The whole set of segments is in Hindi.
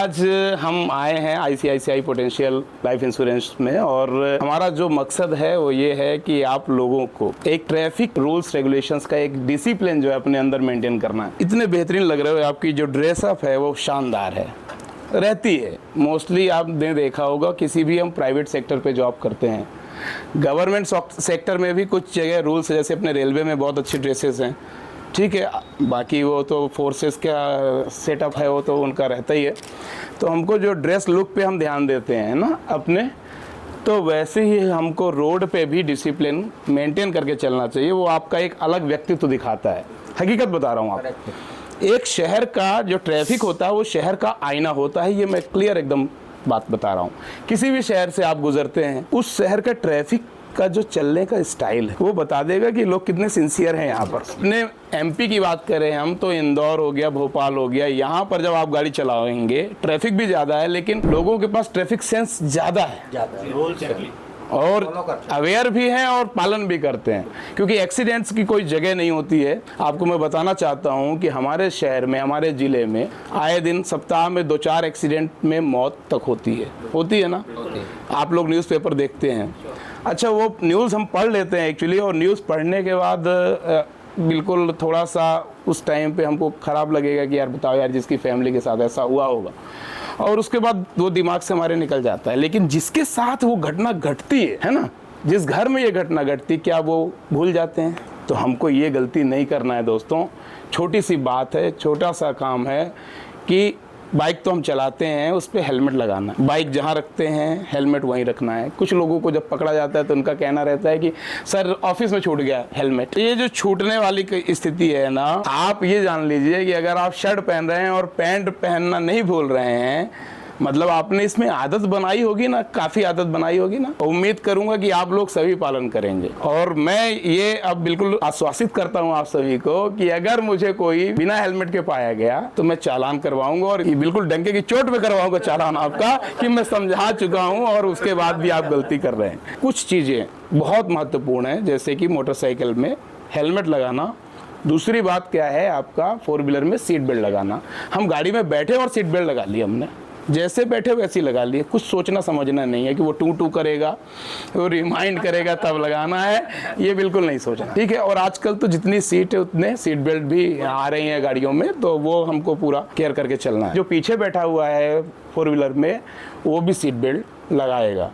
आज हम आए हैं ICICI पोटेंशियल लाइफ इंश्योरेंस में, और हमारा जो मकसद है वो ये है कि आप लोगों को एक ट्रैफिक रूल्स रेगुलेशंस का एक डिसिप्लिन जो है अपने अंदर मेंटेन करना है। इतने बेहतरीन लग रहे हो, आपकी जो ड्रेसअप है वो शानदार है, रहती है। मोस्टली आपने देखा होगा किसी भी हम प्राइवेट सेक्टर पे जॉब करते हैं, गवर्नमेंट सेक्टर में भी कुछ जगह रूल्स, जैसे अपने रेलवे में बहुत अच्छी ड्रेसेस हैं, ठीक है, बाकी वो तो फोर्सेस का सेटअप है वो तो उनका रहता ही है। तो हमको जो ड्रेस लुक पे हम ध्यान देते हैं ना अपने, तो वैसे ही हमको रोड पे भी डिसिप्लिन मेंटेन करके चलना चाहिए। वो आपका एक अलग व्यक्तित्व दिखाता है। हकीकत बता रहा हूँ आपको, एक शहर का जो ट्रैफिक होता है वो शहर का आईना होता है। ये मैं क्लियर एकदम बात बता रहा हूँ। किसी भी शहर से आप गुजरते हैं, उस शहर का ट्रैफिक का जो चलने का स्टाइल है वो बता देगा कि लोग कितने सिंसियर हैं यहाँ पर। अपने MP की बात करें हम तो इंदौर हो गया, भोपाल हो गया, यहाँ पर जब आप गाड़ी चलाएंगे ट्रैफिक भी ज़्यादा है, लेकिन लोगों के पास ट्रैफिक सेंस ज़्यादा है और अवेयर भी हैं और पालन भी करते हैं, क्योंकि एक्सीडेंट्स की कोई जगह नहीं होती है। आपको मैं बताना चाहता हूं कि हमारे शहर में, हमारे ज़िले में आए दिन सप्ताह में 2-4 एक्सीडेंट में मौत तक होती है ना। आप लोग न्यूज़पेपर देखते हैं, अच्छा वो न्यूज़ हम पढ़ लेते हैं एक्चुअली, और न्यूज़ पढ़ने के बाद बिल्कुल थोड़ा सा उस टाइम पे हमको ख़राब लगेगा कि यार बताओ यार, जिसकी फैमिली के साथ ऐसा हुआ होगा, और उसके बाद वो दिमाग से हमारे निकल जाता है। लेकिन जिसके साथ वो घटना घटती है ना, जिस घर में ये घटना घटती, क्या वो भूल जाते हैं? तो हमको ये गलती नहीं करना है दोस्तों। छोटी सी बात है, छोटा सा काम है कि बाइक तो हम चलाते हैं, उस पर हेलमेट लगाना है। बाइक जहाँ रखते हैं हेलमेट वहीं रखना है। कुछ लोगों को जब पकड़ा जाता है तो उनका कहना रहता है कि सर ऑफिस में छूट गया हेलमेट। ये जो छूटने वाली स्थिति है ना, आप ये जान लीजिए कि अगर आप शर्ट पहन रहे हैं और पैंट पहनना नहीं भूल रहे हैं, मतलब आपने इसमें आदत बनाई होगी ना, काफ़ी आदत बनाई होगी ना। उम्मीद करूंगा कि आप लोग सभी पालन करेंगे। और मैं ये अब बिल्कुल आश्वासित करता हूं आप सभी को कि अगर मुझे कोई बिना हेलमेट के पाया गया तो मैं चालान करवाऊंगा, और बिल्कुल डंके की चोट पे करवाऊंगा चालान आपका, कि मैं समझा चुका हूं और उसके बाद भी आप गलती कर रहे हैं। कुछ चीज़ें बहुत महत्वपूर्ण है, जैसे कि मोटरसाइकिल में हेलमेट लगाना। दूसरी बात क्या है, आपका 4 व्हीलर में सीट बेल्ट लगाना। हम गाड़ी में बैठे और सीट बेल्ट लगा लिया, हमने जैसे बैठे वैसे ही लगा लिए। कुछ सोचना समझना नहीं है कि वो टू करेगा, वो रिमाइंड करेगा तब लगाना है, ये बिल्कुल नहीं सोचना, ठीक है। और आजकल तो जितनी सीट है उतने सीट बेल्ट भी आ रही हैं गाड़ियों में, तो वो हमको पूरा केयर करके चलना है। जो पीछे बैठा हुआ है 4 व्हीलर में, वो भी सीट बेल्ट लगाएगा,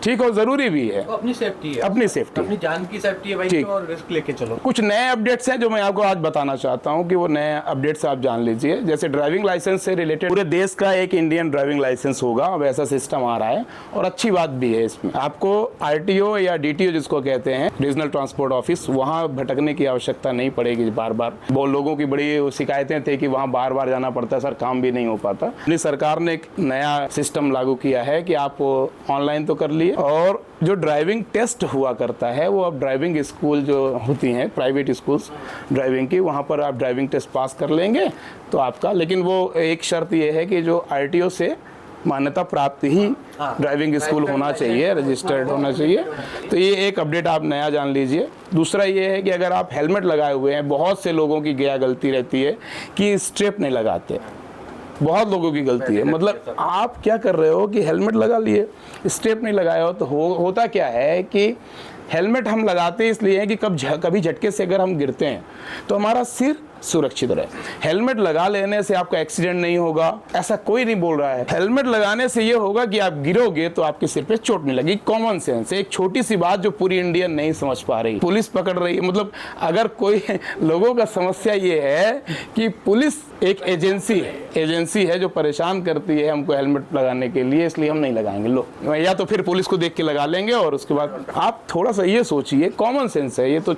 ठीक, और ज़रूरी भी है। तो अपनी सेफ्टी है, अपनी सेफ्टी, अपनी जान की सेफ्टी है भाई, तो और रिस्क लेके चलो। कुछ नए अपडेट्स हैं जो मैं आपको आज बताना चाहता हूं कि वो नए अपडेट्स आप जान लीजिए। जैसे ड्राइविंग लाइसेंस से रिलेटेड पूरे देश का एक इंडियन ड्राइविंग लाइसेंस होगा, वैसा सिस्टम आ रहा है। और अच्छी बात भी है इसमें, आपको RTO या DTO जिसको कहते हैं, रीजनल ट्रांसपोर्ट ऑफिस, वहाँ भटकने की आवश्यकता नहीं पड़ेगी बार बार। बहुत लोगों की बड़ी शिकायतें थी कि वहाँ बार बार जाना पड़ता है, सर काम भी नहीं हो पाता। अपनी सरकार ने एक नया सिस्टम लागू किया है कि आप ऑनलाइन तो कर लिए, और जो ड्राइविंग टेस्ट हुआ करता है वो अब ड्राइविंग स्कूल जो होती हैं, प्राइवेट स्कूल्स ड्राइविंग की, वहाँ पर आप ड्राइविंग टेस्ट पास कर लेंगे तो आपका, लेकिन वो एक शर्त ये है कि जो RTO से मान्यता प्राप्त ही ड्राइविंग स्कूल होना चाहिए, रजिस्टर्ड होना चाहिए। तो ये एक अपडेट आप नया जान लीजिए। दूसरा ये है कि अगर आप हेलमेट लगाए हुए हैं, बहुत से लोगों की गलती रहती है कि स्ट्रेप नहीं लगाते, बहुत लोगों की गलती है। मतलब आप क्या कर रहे हो कि हेलमेट लगा लिए, स्टेप नहीं लगाया हो, तो होता क्या है कि हेलमेट हम लगाते इसलिए हैं कि कभी झटके से अगर हम गिरते हैं तो हमारा सिर सुरक्षित रहे। हेलमेट लगा लेने से आपका एक्सीडेंट नहीं होगा, ऐसा कोई नहीं बोल रहा है। हेलमेट लगाने से ये होगा कि आप गिरोगे तो आपके सिर पे चोट नहीं लगी। कॉमन सेंस, एक छोटी सी बात जो पूरी इंडिया नहीं समझ पा रही, पुलिस पकड़ रही है। मतलब अगर कोई लोगों का समस्या ये है कि पुलिस एक एजेंसी है जो परेशान करती है हमको हेलमेट लगाने के लिए, इसलिए हम नहीं लगाएंगे। लो, या तो फिर पुलिस को देख के लगा लेंगे। और उसके बाद आप थोड़ा सा ये सोचिए, कॉमन सेंस है ये तो,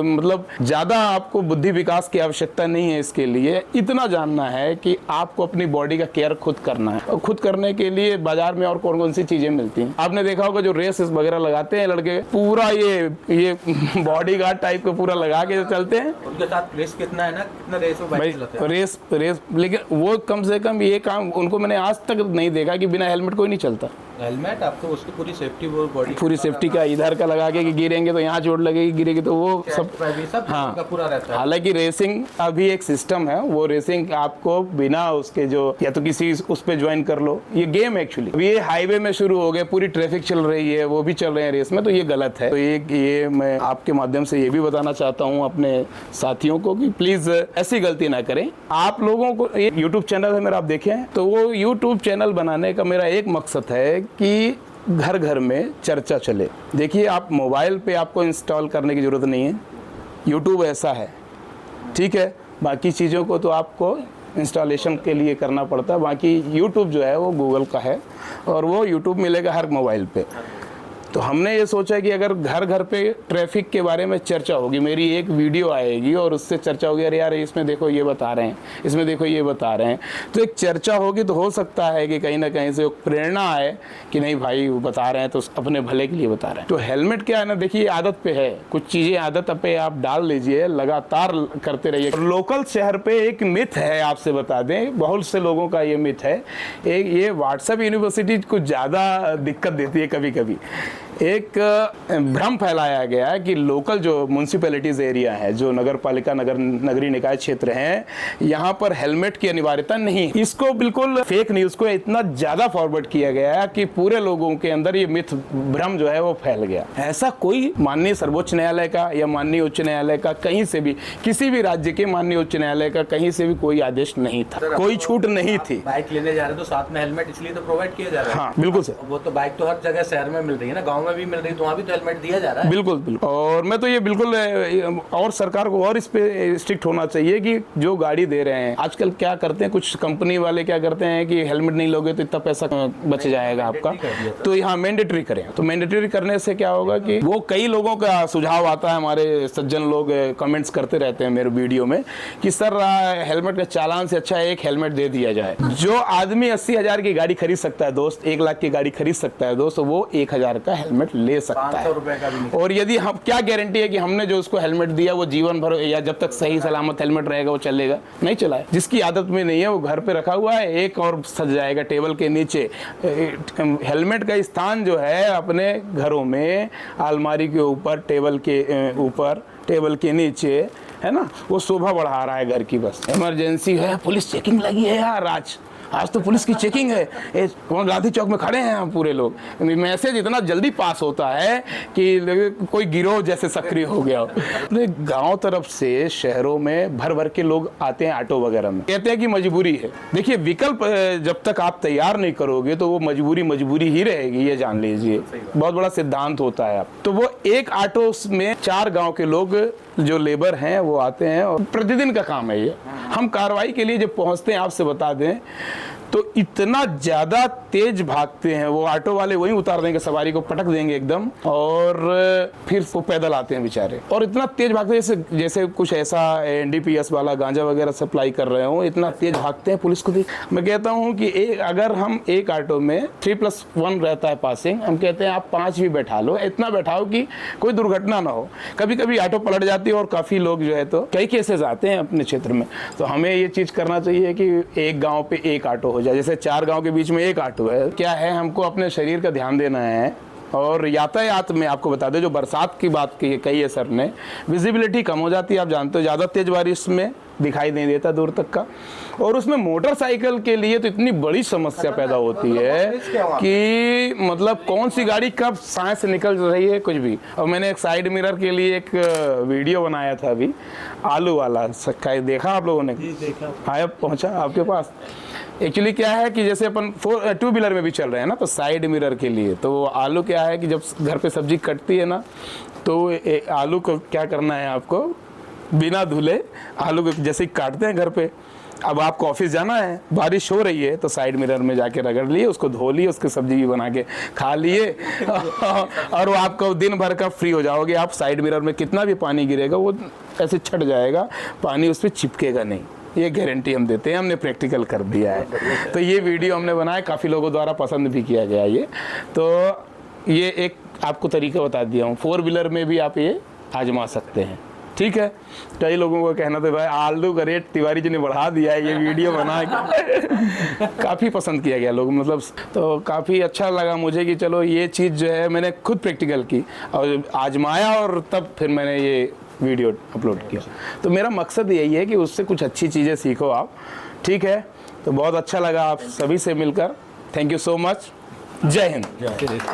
मतलब ज़्यादा आपको बुद्धि विकास की आवश्यकता नहीं है इसके लिए। इतना जानना है कि आपको अपनी बॉडी का केयर खुद करना है, और खुद करने के लिए बाजार में और कौन कौन सी चीज़ें मिलती हैं। आपने देखा होगा जो रेस वगैरह लगाते हैं लड़के, पूरा ये बॉडी गार्ड टाइप का पूरा लगा के चलते हैं। उनके साथ रेस कितना है ना, कितना रेस हो रेस, लेकिन वो कम से कम ये काम उनको मैंने आज तक नहीं देखा कि बिना हेलमेट कोई नहीं चलता। हेलमेट आपको उसकी पूरी सेफ्टी वो बॉडी पूरी सेफ्टी का इधर का लगा के कि गिरेंगे तो यहाँ चोट लगेगी, गिरेगी तो वो सब। सब हाँ। का पूरा रहता है। हालांकि रेसिंग का भी एक सिस्टम है, वो रेसिंग आपको बिना उसके जो या तो किसी उस पे ज्वाइन कर लो, ये गेम एक्चुअली अभी ये हाईवे में शुरू हो गए, पूरी ट्रैफिक चल रही है, वो भी चल रहे हैं रेस में, तो ये गलत है। तो ये मैं आपके माध्यम से ये भी बताना चाहता हूँ अपने साथियों को कि प्लीज ऐसी गलती ना करें। आप लोगों को ये यूट्यूब चैनल है मेरा, आप देखें, तो वो यूट्यूब चैनल बनाने का मेरा एक मकसद है कि घर घर में चर्चा चले। देखिए, आप मोबाइल पे आपको इंस्टॉल करने की ज़रूरत नहीं है, यूट्यूब ऐसा है, ठीक है। बाकी चीज़ों को तो आपको इंस्टॉलेशन के लिए करना पड़ता है, बाकी यूट्यूब जो है वो गूगल का है और वो यूट्यूब मिलेगा हर मोबाइल पे। तो हमने ये सोचा कि अगर घर घर पे ट्रैफिक के बारे में चर्चा होगी, मेरी एक वीडियो आएगी और उससे चर्चा होगी, अरे यार इसमें देखो ये बता रहे हैं, इसमें देखो ये बता रहे हैं, तो एक चर्चा होगी तो हो सकता है कि कहीं ना कहीं से प्रेरणा आए कि नहीं भाई वो बता रहे हैं तो अपने भले के लिए बता रहे हैं। तो हेलमेट क्या है ना, देखिए आदत पे है, कुछ चीज़ें आदत पे आप डाल लीजिए, लगातार करते रहिए। लोकल शहर पे एक मिथ है, आपसे बता दें, बहुत से लोगों का ये मिथ है, एक ये व्हाट्सएप यूनिवर्सिटी कुछ ज़्यादा दिक्कत देती है कभी कभी। एक भ्रम फैलाया गया है कि लोकल जो म्यूनसिपैलिटीज एरिया है, जो नगर पालिका नगरीय निकाय क्षेत्र हैं, यहाँ पर हेलमेट की अनिवार्यता नहीं। इसको बिल्कुल फेक न्यूज़ को इतना ज़्यादा फॉरवर्ड किया गया है कि पूरे लोगों के अंदर ये मिथ भ्रम जो है वो फैल गया। ऐसा कोई माननीय सर्वोच्च न्यायालय का या माननीय उच्च न्यायालय का कहीं से भी, किसी भी राज्य के माननीय उच्च न्यायालय का कहीं से भी कोई आदेश नहीं था, कोई छूट नहीं थी। बाइक लेने जा रहे तो साथ में हेलमेट इसलिए तो प्रोवाइड किया जा रहा है। हाँ बिल्कुल सर, वो तो बाइक तो हर जगह शहर में मिल रही है ना, गाँव में भी मिल रही है, तो वहाँ भी तो हेलमेट दिया जा रहा है। बिल्कुल बिल्कुल। और मैं तो ये बिल्कुल, और सरकार को और इस पे स्ट्रिक्ट होना चाहिए कि जो गाड़ी दे रहे हैं, आजकल क्या करते हैं कुछ कंपनी वाले, क्या करते हैं कि हेलमेट नहीं लोगे तो इतना पैसा बच जाएगा आपका, तो यहाँ मैंडेटरी करें। तो मैंडेटरी करने से क्या होगा कि वो, कई लोगों का सुझाव आता है, हमारे सज्जन लोग कमेंट्स करते रहते हैं मेरे वीडियो में कि सर हेलमेट का चालान से अच्छा एक हेलमेट दे दिया जाए। जो आदमी 80,000 की गाड़ी खरीद सकता है दोस्त, 1 लाख की गाड़ी खरीद सकता है दोस्त, वो 1,000 का हेलमेट ले सकता है। 500 रुपए का भी नहीं। और यदि हम, क्या गारंटी है कि हमने जो उसको हेलमेट दिया वो जीवन भर या जब तक सही सलामत हेलमेट रहेगा वो चलेगा? नहीं चला है। जिसकी आदत में नहीं है वो घर पे रखा हुआ है, एक और सज जाएगा टेबल के नीचे। हेलमेट का स्थान जो है अपने घरों में अलमारी के ऊपर, टेबल के ऊपर, टेबल के नीचे, है ना, वो शोभा बढ़ा रहा है घर की। बस इमरजेंसी है, पुलिस चेकिंग लगी है यार, आज तो पुलिस की चेकिंग है, गांधी चौक में खड़े हैं हम पूरे लोग। मैसेज इतना जल्दी पास होता है कि कोई गिरोह जैसे सक्रिय हो गया हो। अपने गांव तरफ से शहरों में भर भर के लोग आते हैं ऑटो वगैरह में, कहते हैं कि मजबूरी है। देखिए, विकल्प जब तक आप तैयार नहीं करोगे तो वो मजबूरी ही रहेगी, ये जान लीजिए। बहुत बड़ा सिद्धांत होता है। तो वो एक ऑटो में 4 गाँव के लोग जो लेबर हैं वो आते हैं और प्रतिदिन का काम है ये। हम कार्रवाई के लिए जब पहुंचते हैं, आपसे बता दें, तो इतना ज़्यादा तेज भागते हैं वो ऑटो वाले, वहीं उतार देंगे सवारी को, पटक देंगे एकदम, और फिर वो पैदल आते हैं बेचारे। और इतना तेज भागते हैं जैसे कुछ ऐसा NDPS वाला गांजा वगैरह सप्लाई कर रहे हो, इतना तेज भागते हैं। पुलिस को भी मैं कहता हूँ कि अगर हम एक ऑटो में 3+1 रहता है पासिंग, हम कहते हैं आप 5 भी बैठा लो, इतना बैठाओ कि कोई दुर्घटना ना हो। कभी कभी ऑटो पलट जाती है और काफ़ी लोग जो है, तो कई केसेस आते हैं अपने क्षेत्र में। तो हमें ये चीज़ करना चाहिए कि एक गाँव पे एक ऑटो हो जाए, जैसे 4 गांव के बीच में एक ऑटो है। क्या है, हमको अपने शरीर का ध्यान देना है। और यातायात में आपको बता दें, जो बरसात की बात की कही है सर ने, विजिबिलिटी कम हो जाती है, आप जानते हो, ज़्यादा तेज बारिश में दिखाई नहीं देता दूर तक का। और उसमें मोटरसाइकिल के लिए तो इतनी बड़ी समस्या पैदा होती है कि मतलब कौन सी गाड़ी कब सांस से निकल रही है, कुछ भी। और मैंने एक साइड मिरर के लिए एक वीडियो बनाया था अभी, आलू वाला, देखा आप लोगों ने? आया, पहुंचा आपके पास? एक्चुअली क्या है कि जैसे अपन 2 व्हीलर में भी चल रहे हैं ना, तो साइड मिरर के लिए तो आलू क्या है कि जब घर पे सब्जी कटती है ना, तो आलू को क्या करना है, आपको बिना धुले आलू को जैसे ही काटते हैं घर पे, अब आपको ऑफिस जाना है, बारिश हो रही है, तो साइड मिरर में जाके रगड़ लिए, उसको धो लिए, उसकी सब्जी भी बना के खा लिए और वो आपको दिन भर का फ्री हो जाओगे। आप साइड मिरर में कितना भी पानी गिरेगा वो ऐसे छट जाएगा, पानी उस पर चिपकेगा नहीं, ये गारंटी हम देते हैं, हमने प्रैक्टिकल कर दिया है। तो ये वीडियो हमने बनाया, काफ़ी लोगों द्वारा पसंद भी किया गया ये। तो ये एक आपको तरीका बता दिया हूँ, 4 व्हीलर में भी आप ये आजमा सकते हैं। ठीक है। कई लोगों का कहना था भाई आलू का रेट तिवारी जी ने बढ़ा दिया है, ये वीडियो बना के काफ़ी पसंद किया गया लोग, मतलब तो काफ़ी अच्छा लगा मुझे कि चलो ये चीज़ जो है मैंने खुद प्रैक्टिकल की और आजमाया और तब फिर मैंने ये वीडियो अपलोड किया। तो मेरा मकसद यही है कि उससे कुछ अच्छी चीज़ें सीखो आप, ठीक है। तो बहुत अच्छा लगा आप सभी से मिलकर, थैंक यू सो मच, जय हिंद।